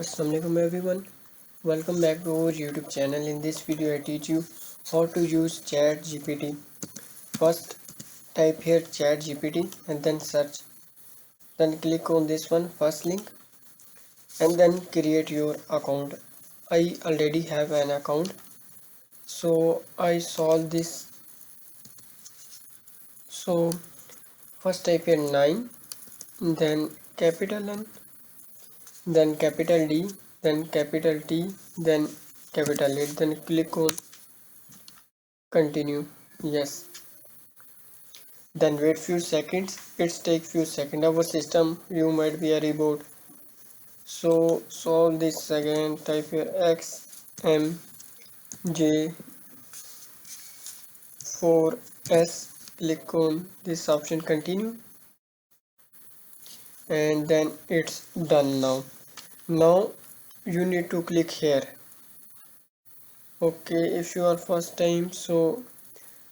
Assalamualaikum everyone, welcome back to our YouTube channel. In this video I teach you how to use Chat GPT. First type here Chat GPT and then search, then click on this one first link and then create your account. I already have an account, so I solve this. So first type here 9, then capital N, then capital D, then capital T, then capital A, then click on continue. Yes, then wait few seconds. It's take few seconds. Our system you might be a reboot. So solve this again. Type here X M J 4S. Click on this option continue and then it's done now. Now you need to click here. Okay, if you are first time, so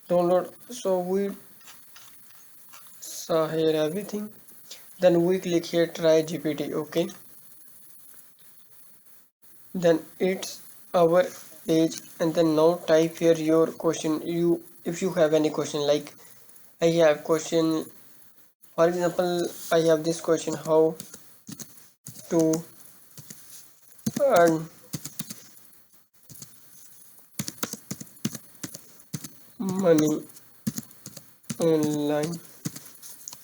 download. So we saw here everything. Then we click here try GPT. Okay, then it's our page and then now type here your question. You if you have any question, like I have question, for example I have this question: how to earn money online.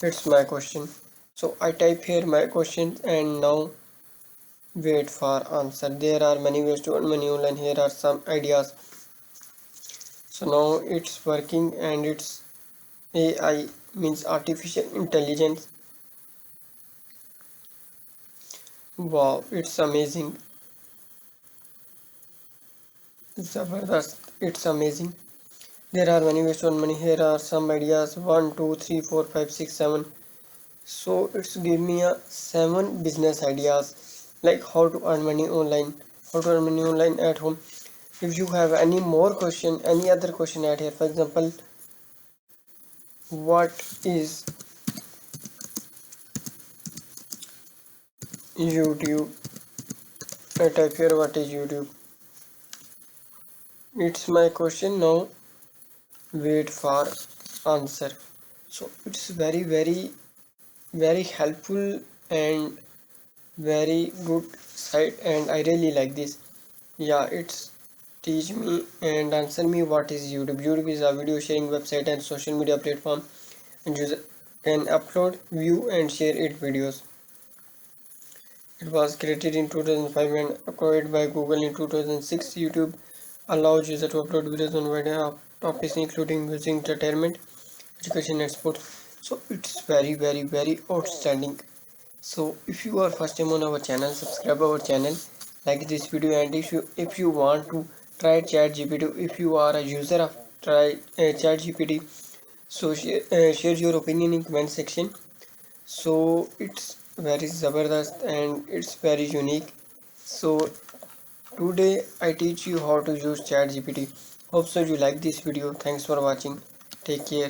It's my question, so I type here my question and now wait for answer. There are many ways to earn money online. Here are some ideas. So now it's working and it's AI, means artificial intelligence. Wow, it's amazing. Zabardast, it's amazing. There are many ways to earn money. Here are some ideas: 1, 2, 3, 4, 5, 6, 7. So it's give me a 7 business ideas, like how to earn money online, how to earn money online at home. If you have any more question, any other question at here, for example, what is YouTube? I type here what is YouTube. It's my question now. Wait for answer. So it's very helpful and very good site and I really like this. Yeah, it's teach me and answer me what is YouTube. YouTube is a video sharing website and social media platform, and user can upload, view and share its videos. It was created in 2005 and acquired by Google in 2006. YouTube allows users to upload videos on wide topics including music, entertainment, education and sports. So it's very outstanding. So if you are first time on our channel, subscribe our channel, like this video, and if you want to try Chat GPT, if you are a user of try Chat GPT, so share your opinion in comment section. So it's very zabardast and it's very unique. So today I teach you how to use Chat GPT. Hope so you like this video. Thanks for watching. Take care.